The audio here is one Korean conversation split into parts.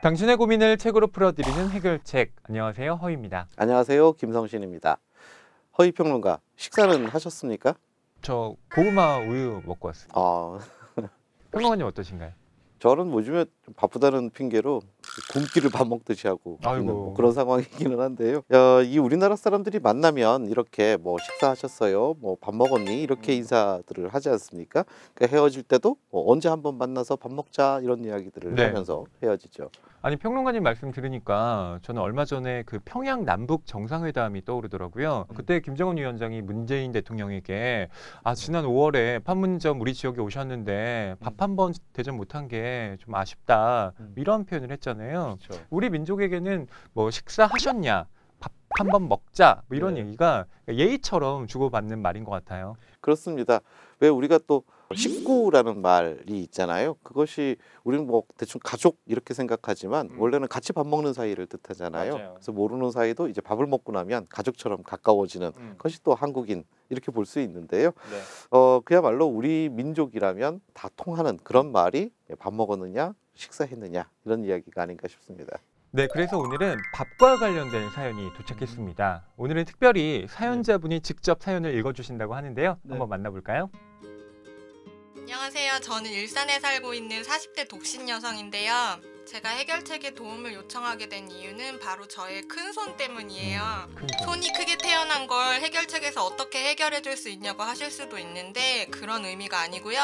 당신의 고민을 책으로 풀어드리는 해결책. 안녕하세요, 허입니다. 안녕하세요, 김성신입니다. 허위평론가, 식사는 하셨습니까? 저 고구마 우유 먹고 왔습니다. 평론가님 어떠신가요? 저는 요즘에 좀 바쁘다는 핑계로 굶기를 밥 먹듯이 하고 있는 뭐 그런 상황이기는 한데요. 이 우리나라 사람들이 만나면 이렇게 뭐 식사하셨어요? 뭐 밥 먹었니? 이렇게 인사들을 하지 않습니까? 그러니까 헤어질 때도 뭐 언제 한번 만나서 밥 먹자 이런 이야기들을 하면서 헤어지죠. 아니, 평론가님 말씀 들으니까 저는 얼마 전에 그 평양 남북 정상회담이 떠오르더라고요. 그때 김정은 위원장이 문재인 대통령에게 지난 5월에 판문점 우리 지역에 오셨는데 밥 한 번 대접 못한 게 좀 아쉽다, 이런 표현을 했잖아요. 그렇죠. 우리 민족에게는 뭐 식사하셨냐, 밥 한 번 먹자, 뭐 이런 얘기가 예의처럼 주고받는 말인 것 같아요. 그렇습니다. 왜 우리가 또 식구라는 말이 있잖아요. 그것이 우리는 뭐 대충 가족 이렇게 생각하지만 원래는 같이 밥 먹는 사이를 뜻하잖아요. 맞아요. 그래서 모르는 사이도 이제 밥을 먹고 나면 가족처럼 가까워지는 것이 또 한국인 이렇게 볼 수 있는데요. 그야말로 우리 민족이라면 다 통하는 그런 말이 밥 먹었느냐, 식사했느냐 이런 이야기가 아닌가 싶습니다. 네, 그래서 오늘은 밥과 관련된 사연이 도착했습니다. 오늘은 특별히 사연자분이 직접 사연을 읽어주신다고 하는데요. 한번 만나볼까요? 안녕하세요. 저는 일산에 살고 있는 40대 독신 여성인데요. 제가 해결책에 도움을 요청하게 된 이유는 바로 저의 큰손 때문이에요. 손이 크게 태어난 걸 해결책에서 어떻게 해결해 줄 수 있냐고 하실 수도 있는데 그런 의미가 아니고요.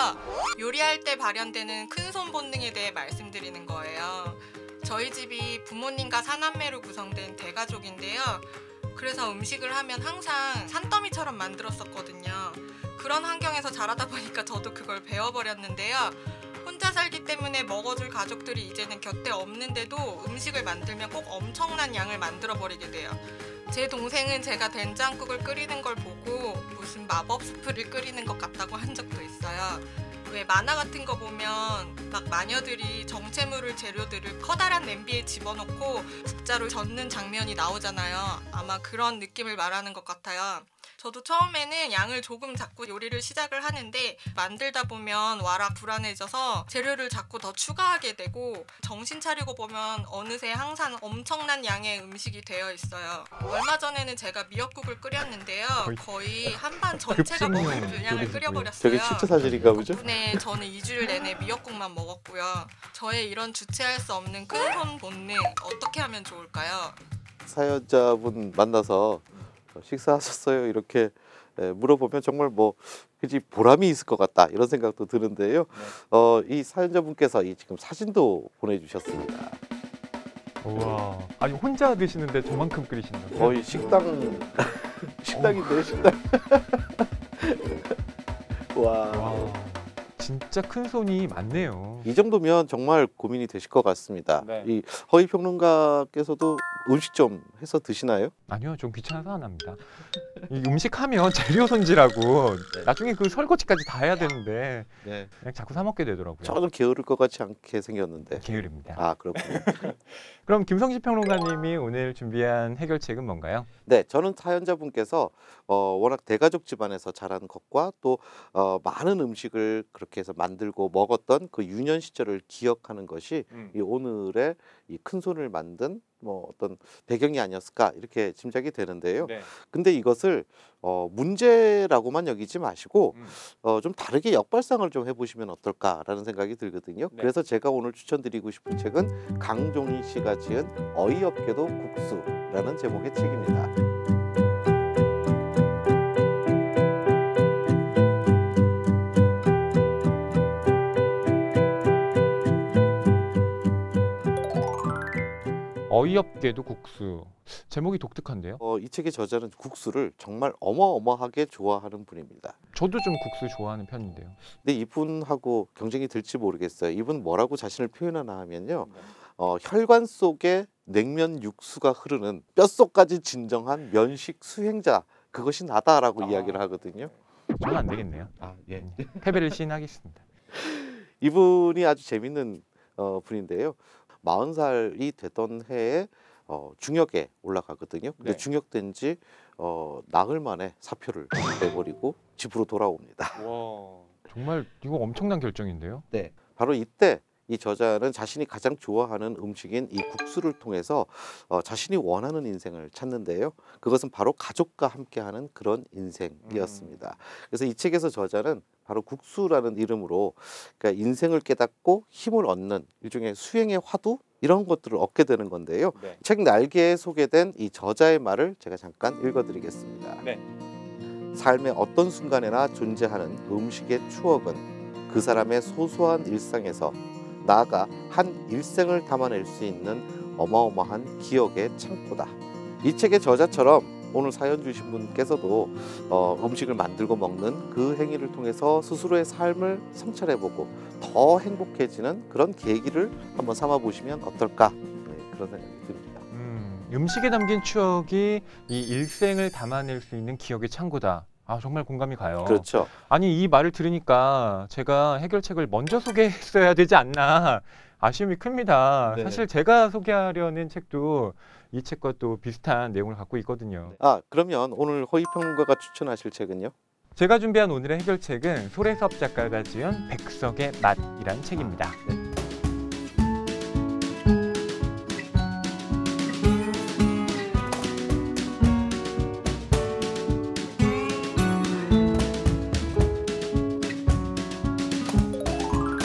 요리할 때 발현되는 큰손 본능에 대해 말씀드리는 거예요. 저희 집이 부모님과 사남매로 구성된 대가족인데요. 그래서 음식을 하면 항상 산더미처럼 만들었었거든요. 그런 환경에서 자라다 보니까 저도 그걸 배워버렸는데요. 혼자 살기 때문에 먹어줄 가족들이 이제는 곁에 없는데도 음식을 만들면 꼭 엄청난 양을 만들어버리게 돼요. 제 동생은 제가 된장국을 끓이는 걸 보고 무슨 마법 수프를 끓이는 것 같다고 한 적도 있어요. 왜 만화 같은 거 보면 막 마녀들이 정체모를 재료들을 커다란 냄비에 집어넣고 국자로 젓는 장면이 나오잖아요. 아마 그런 느낌을 말하는 것 같아요. 저도 처음에는 양을 조금 잡고 요리를 시작을 하는데 만들다 보면 와라 불안해져서 재료를 자꾸 더 추가하게 되고 정신 차리고 보면 어느새 항상 엄청난 양의 음식이 되어 있어요. 얼마 전에는 제가 미역국을 끓였는데요. 거의 한반 전체가 먹을 분량을 끓여버렸어요. 저게 실제 사실인가 보죠? 덕분에 저는 2주일 내내 미역국만 먹었고요. 저의 이런 주체할 수 없는 큰손 본능 어떻게 하면 좋을까요? 사연자분 만나서 식사하셨어요? 이렇게 물어보면 정말 뭐 그지 보람이 있을 것 같다 이런 생각도 드는데요. 이 사연자분께서 지금 사진도 보내주셨습니다. 우와, 아니 혼자 드시는데 저만큼 끓이시는 거예요? 거의 식당인데요, 식당. 와. 진짜 큰 손이 많네요. 이 정도면 정말 고민이 되실 것 같습니다. 네. 이 허위평론가께서도 음식 좀 해서 드시나요? 아니요, 좀 귀찮아서 안 합니다. 이 음식하면 재료 손질하고 나중에 그 설거지까지 다 해야 되는데 그냥 자꾸 사 먹게 되더라고요. 저는 게으를 것 같지 않게 생겼는데. 게으릅니다. 그렇군요. 그럼 김성신 평론가님이 오늘 준비한 해결책은 뭔가요? 네, 저는 사연자분께서 워낙 대가족 집안에서 자란 것과 또 많은 음식을 그렇게 해서 만들고 먹었던 그 유년 시절을 기억하는 것이 이 오늘의 이 큰손을 만든 뭐 어떤 배경이 아니었을까 이렇게 짐작이 되는데요. 근데 이것을 문제라고만 여기지 마시고 좀 다르게 역발상을 좀 해보시면 어떨까라는 생각이 들거든요. 그래서 제가 오늘 추천드리고 싶은 책은 강종희 씨가 지은 어이없게도 국수라는 제목의 책입니다. 어이없게도 국수. 제목이 독특한데요? 이 책의 저자는 국수를 정말 어마어마하게 좋아하는 분입니다. 저도 좀 국수 좋아하는 편인데요. 근데 이분하고 경쟁이 될지 모르겠어요. 이분 뭐라고 자신을 표현하나 하면요. 혈관 속에 냉면 육수가 흐르는 뼛속까지 진정한 면식 수행자, 그것이 나다라고 이야기를 하거든요. 저는 안 되겠네요. 패배를 시인하겠습니다. 이분이 아주 재밌는 분인데요. 40살이 되던 해에 중역에 올라가거든요. 근데 중역된 지 나흘 만에 사표를 내버리고 집으로 돌아옵니다. 와, 정말 이거 엄청난 결정인데요. 네, 바로 이때 이 저자는 자신이 가장 좋아하는 음식인 이 국수를 통해서 자신이 원하는 인생을 찾는데요. 그것은 바로 가족과 함께하는 그런 인생이었습니다. 그래서 이 책에서 저자는 바로 국수라는 이름으로 그러니까 인생을 깨닫고 힘을 얻는 일종의 수행의 화두 이런 것들을 얻게 되는 건데요. 네. 책 날개에 소개된 이 저자의 말을 제가 잠깐 읽어드리겠습니다. 네. 삶의 어떤 순간에나 존재하는 음식의 추억은 그 사람의 소소한 일상에서 나아가 한 일생을 담아낼 수 있는 어마어마한 기억의 창고다. 이 책의 저자처럼 오늘 사연 주신 분께서도 음식을 만들고 먹는 그 행위를 통해서 스스로의 삶을 성찰해보고 더 행복해지는 그런 계기를 한번 삼아보시면 어떨까, 네, 그런 생각이 듭니다. 음식에 담긴 추억이 이 일생을 담아낼 수 있는 기억의 창고다. 아, 정말 공감이 가요. 그렇죠. 아니, 이 말을 들으니까 제가 해결책을 먼저 소개했어야 되지 않나 아쉬움이 큽니다. 네. 사실 제가 소개하려는 책도 이 책과 또 비슷한 내용을 갖고 있거든요. 그러면 오늘 허위평론가가 추천하실 책은요? 제가 준비한 오늘의 해결책은 소래섭 작가가 지은 백석의 맛이라는 책입니다. 네.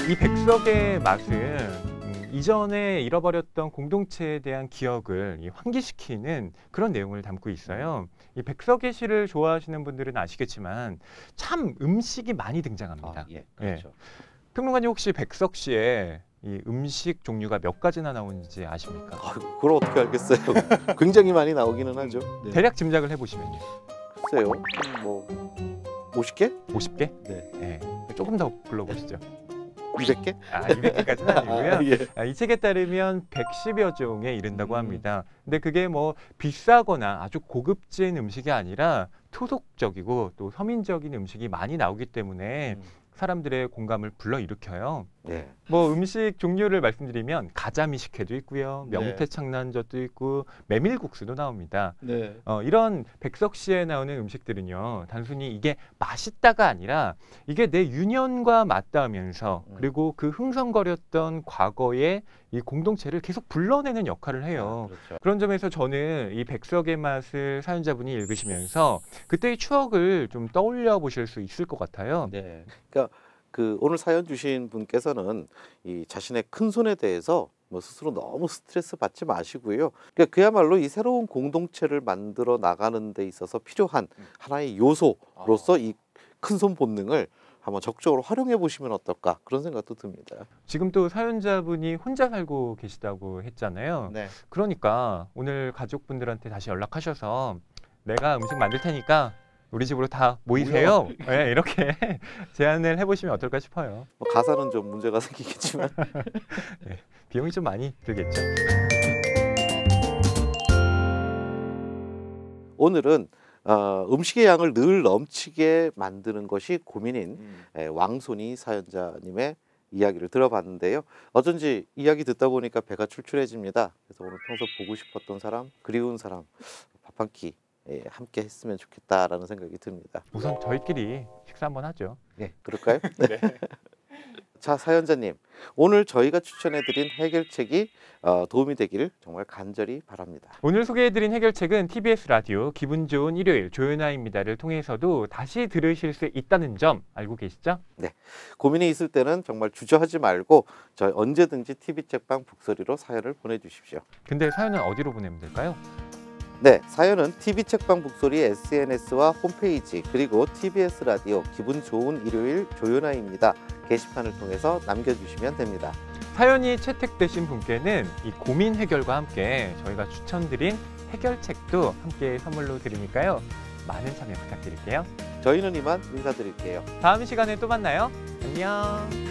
이 백석의 맛은 이전에 잃어버렸던 공동체에 대한 기억을 환기시키는 그런 내용을 담고 있어요. 이 백석의 시를 좋아하시는 분들은 아시겠지만 참 음식이 많이 등장합니다. 예, 그렇죠. 평론가님 혹시 백석 시에 이 음식 종류가 몇 가지나 나오는지 아십니까? 그걸 어떻게 알겠어요? 굉장히 많이 나오기는 하죠. 네. 대략 짐작을 해보시면요. 글쎄요, 뭐 50개? 50개? 네. 네. 조금 더 불러보시죠. 200개? 200개까지는 아니고요. 예. 이 책에 따르면 110여 종에 이른다고 합니다. 근데 그게 뭐 비싸거나 아주 고급진 음식이 아니라 토속적이고 또 서민적인 음식이 많이 나오기 때문에 사람들의 공감을 불러일으켜요. 네. 뭐 음식 종류를 말씀드리면 가자미 식혜도 있고요, 명태창난젓도 있고 메밀국수도 나옵니다. 네. 이런 백석시에 나오는 음식들은요, 단순히 이게 맛있다가 아니라 이게 내 유년과 맞닿으면서 그리고 그 흥성거렸던 과거의 이 공동체를 계속 불러내는 역할을 해요. 그렇죠. 그런 점에서 저는 이 백석의 맛을 사연자분이 읽으시면서 그때의 추억을 좀 떠올려 보실 수 있을 것 같아요. 네. 그러니까 오늘 사연 주신 분께서는 이 자신의 큰 손에 대해서 뭐 스스로 너무 스트레스 받지 마시고요. 그러니까 그야말로 이 새로운 공동체를 만들어 나가는 데 있어서 필요한 하나의 요소로서 이 큰 손 본능을 한번 적극적으로 활용해 보시면 어떨까, 그런 생각도 듭니다. 지금 또 사연자분이 혼자 살고 계시다고 했잖아요. 네. 그러니까 오늘 가족분들한테 다시 연락하셔서 내가 음식 만들 테니까 우리 집으로 다 모이세요. 네, 이렇게 제안을 해보시면 어떨까 싶어요. 뭐 가사는 좀 문제가 생기겠지만 네, 비용이 좀 많이 들겠죠. 오늘은 음식의 양을 늘 넘치게 만드는 것이 고민인 왕손이 사연자님의 이야기를 들어봤는데요. 어쩐지 이야기 듣다 보니까 배가 출출해집니다. 그래서 오늘 평소 보고 싶었던 사람, 그리운 사람 밥 한 끼 함께 했으면 좋겠다라는 생각이 듭니다. 우선 저희끼리 식사 한번 하죠. 예, 그럴까요? 네. 자, 사연자님, 오늘 저희가 추천해드린 해결책이 도움이 되기를 정말 간절히 바랍니다. 오늘 소개해드린 해결책은 TBS 라디오 기분 좋은 일요일 조연아입니다를 통해서도 다시 들으실 수 있다는 점 알고 계시죠? 네, 고민이 있을 때는 정말 주저하지 말고 저희 언제든지 TV책방 북소리로 사연을 보내주십시오. 근데 사연은 어디로 보내면 될까요? 네, 사연은 TV책방 북소리 SNS와 홈페이지, 그리고 TBS 라디오 기분 좋은 일요일 조연아입니다 게시판을 통해서 남겨주시면 됩니다. 사연이 채택되신 분께는 이 고민 해결과 함께 저희가 추천드린 해결책도 함께 선물로 드리니까요. 많은 참여 부탁드릴게요. 저희는 이만 인사드릴게요. 다음 시간에 또 만나요. 안녕.